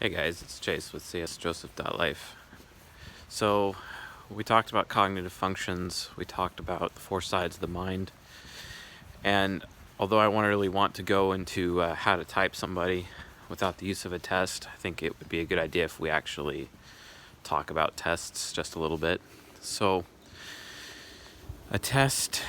Hey guys, it's Chase with csjoseph.life. So, we talked about cognitive functions, we talked about the four sides of the mind, and although I really want to go into how to type somebody without the use of a test, I think it would be a good idea if we actually talk about tests just a little bit. So, a test,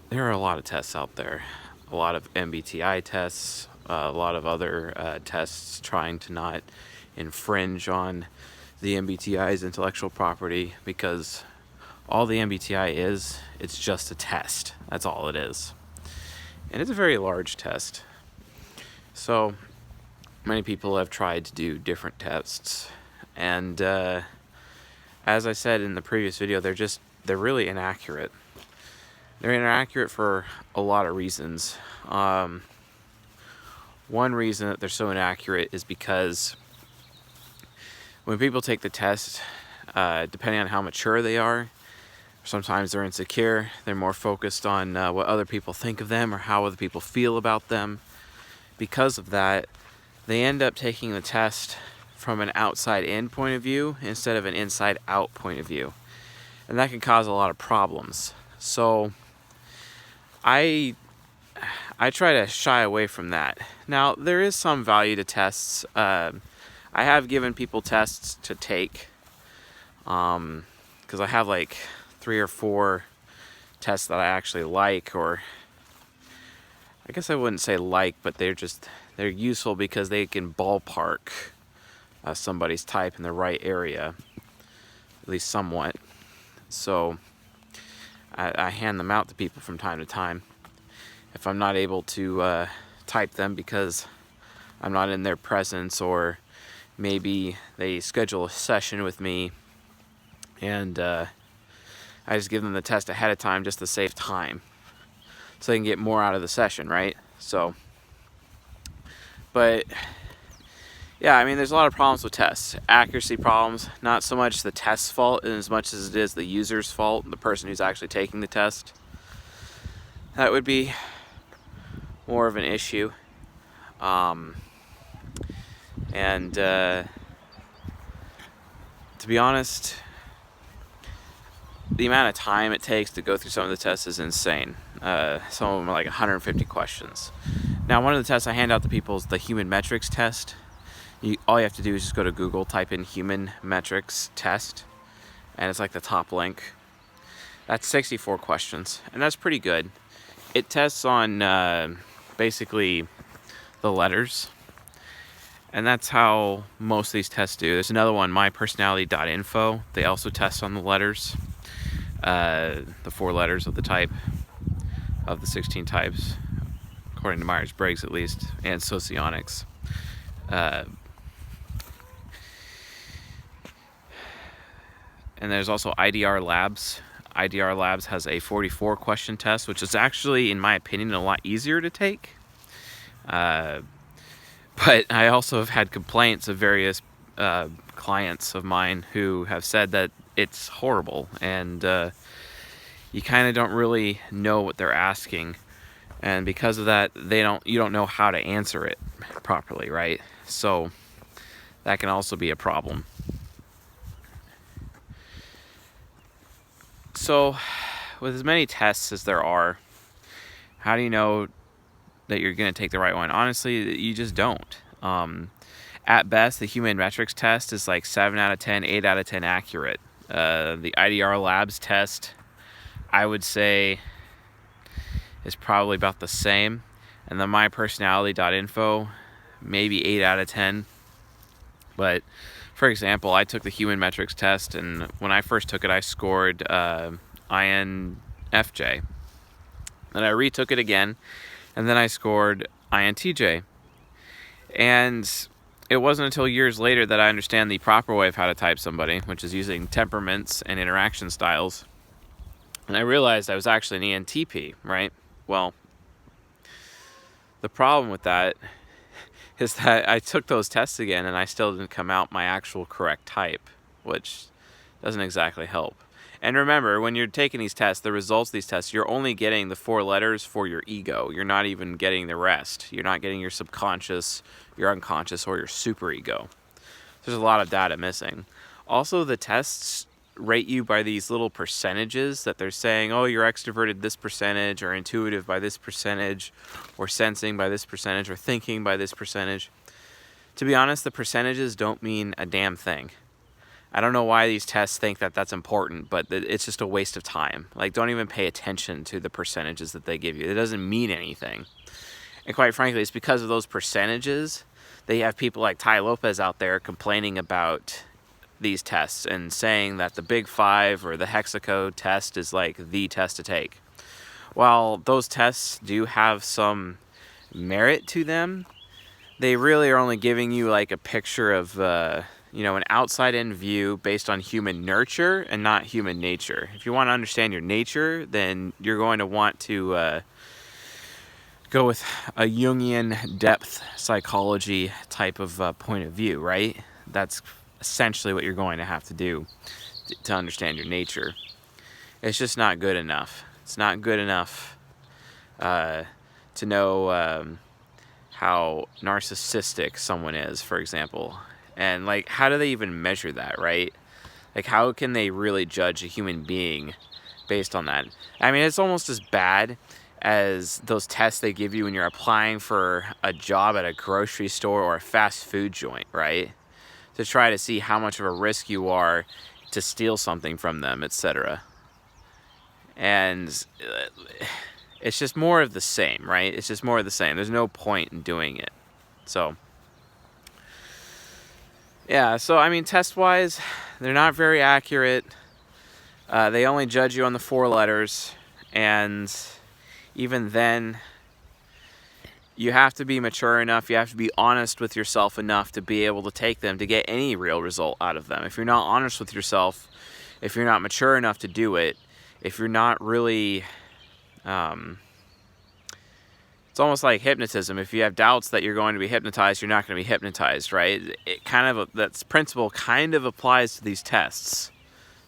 there are a lot of tests out there, a lot of MBTI tests, a lot of other tests trying to not infringe on the MBTI's intellectual property, because all the MBTI is, it's just a test. That's all it is. And it's a very large test. So many people have tried to do different tests. And as I said in the previous video, they're really inaccurate. They're inaccurate for a lot of reasons. One reason that they're so inaccurate is because when people take the test, depending on how mature they are, sometimes they're insecure, they're more focused on what other people think of them or how other people feel about them. Because of that, they end up taking the test from an outside-in point of view instead of an inside-out point of view. And that can cause a lot of problems. So I try to shy away from that. Now, there is some value to tests. I have given people tests to take, because I have like 3 or 4 tests that I actually like, or I guess I wouldn't say like, but they're useful because they can ballpark somebody's type in the right area, at least somewhat. So I hand them out to people from time to time. If I'm not able to type them because I'm not in their presence, or maybe they schedule a session with me and I just give them the test ahead of time just to save time so they can get more out of the session, right? So, but yeah, I mean, there's a lot of problems with tests. Accuracy problems, not so much the test's fault as much as it is the user's fault, the person who's actually taking the test. That would be more of an issue. And to be honest, the amount of time it takes to go through some of the tests is insane. Some of them are like 150 questions. Now, one of the tests I hand out to people is the human metrics test. All you have to do is just go to Google, type in human metrics test, and it's like the top link. That's 64 questions, and that's pretty good. It tests on basically the letters, and that's how most of these tests do. There's another one, mypersonality.info. They also test on the letters, the 4 letters of the type, of the 16 types, according to Myers-Briggs at least, and Socionics. And there's also IDR Labs. IDR Labs has a 44 question test, which is actually, in my opinion, a lot easier to take. But I also have had complaints of various clients of mine who have said that it's horrible, and you kind of don't really know what they're asking, and because of that, you don't know how to answer it properly, right? So that can also be a problem. So, with as many tests as there are, how do you know that you're going to take the right one? Honestly, you just don't. At best, the human metrics test is like 7 out of 10, 8 out of 10 accurate. The IDR Labs test, I would say, is probably about the same. And the mypersonality.info, maybe 8 out of 10. But for example, I took the human metrics test, and when I first took it, I scored INFJ. Then I retook it again, and then I scored INTJ. And it wasn't until years later that I understand the proper way of how to type somebody, which is using temperaments and interaction styles. And I realized I was actually an ENTP, right? Well, the problem with that is that I took those tests again and I still didn't come out my actual correct type, which doesn't exactly help. And remember, when you're taking these tests, the results of these tests, you're only getting the 4 letters for your ego. You're not even getting the rest. You're not getting your subconscious, your unconscious, or your superego. There's a lot of data missing. Also, the tests rate you by these little percentages that they're saying, oh, you're extroverted this percentage, or intuitive by this percentage, or sensing by this percentage, or thinking by this percentage. To be honest, the percentages don't mean a damn thing. I don't know why these tests think that that's important, but it's just a waste of time. Like, don't even pay attention to the percentages that they give you. It doesn't mean anything. And quite frankly, it's because of those percentages they have people like Ty Lopez out there complaining about these tests and saying that the Big Five or the hexacode test is like the test to take. While those tests do have some merit to them, they really are only giving you like a picture of an outside-in view based on human nurture and not human nature. If you want to understand your nature, then you're going to want to go with a Jungian depth psychology type of point of view, right? That's essentially what you're going to have to do to understand your nature. It's just not good enough. It's not good enough to know how narcissistic someone is, for example. And like, how do they even measure that, right? Like, how can they really judge a human being based on that? I mean, it's almost as bad as those tests they give you when you're applying for a job at a grocery store or a fast food joint, right? To try to see how much of a risk you are to steal something from them, etc. And it's just more of the same, right? It's just more of the same. There's no point in doing it. So yeah, so I mean, test-wise, they're not very accurate. They only judge you on the 4 letters, and even then, you have to be mature enough, you have to be honest with yourself enough to be able to take them to get any real result out of them. If you're not honest with yourself, if you're not mature enough to do it, if you're not really... it's almost like hypnotism. If you have doubts that you're going to be hypnotized, you're not going to be hypnotized, right? It kind of, that principle kind of applies to these tests.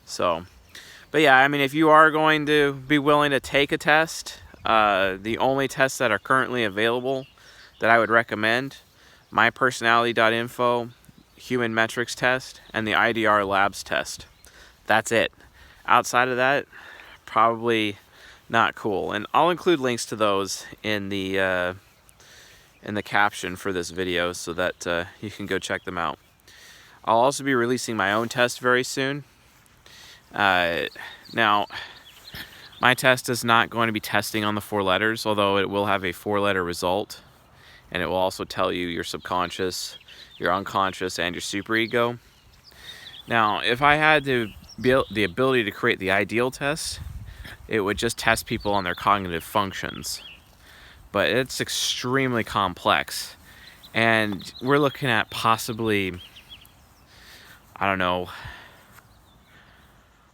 So, but yeah, I mean, if you are going to be willing to take a test, the only tests that are currently available that I would recommend, mypersonality.info, human metrics test, and the IDR labs test. That's it. Outside of that, probably not cool. And I'll include links to those in the caption for this video so that you can go check them out. I'll also be releasing my own test very soon. Now, my test is not going to be testing on the 4 letters, although it will have a 4-letter result, and it will also tell you your subconscious, your unconscious, and your superego. Now, if I had the ability to create the ideal test, it would just test people on their cognitive functions. But it's extremely complex, and we're looking at possibly, I don't know,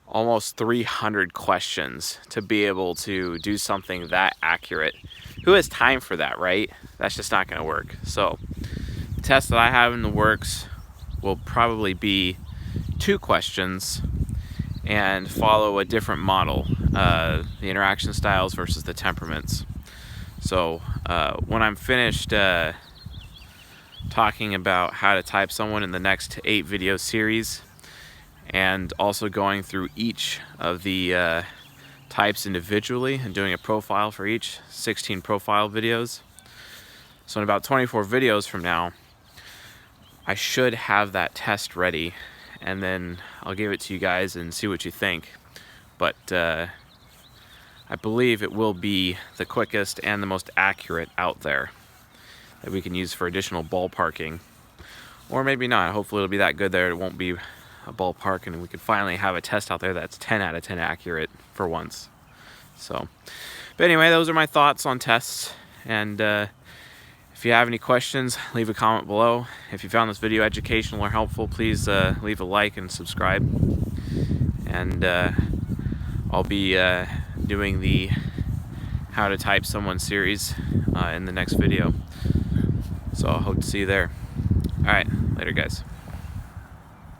almost 300 questions to be able to do something that accurate. Who has time for that, right? That's just not going to work. So the test that I have in the works will probably be 2 questions and follow a different model, the interaction styles versus the temperaments. So when I'm finished talking about how to type someone in the next 8 video series, and also going through each of the types individually and doing a profile for each, 16 profile videos. So in about 24 videos from now, I should have that test ready, and then I'll give it to you guys and see what you think. But I believe it will be the quickest and the most accurate out there that we can use for additional ballparking. Or maybe not. Hopefully it'll be that good there it won't be a ballpark, and we could finally have a test out there that's 10 out of 10 accurate for once. So, but anyway, those are my thoughts on tests, and if you have any questions, leave a comment below. If you found this video educational or helpful, please leave a like and subscribe, and I'll be doing the how to type someone series in the next video, so I hope to see you there. Alright, later guys.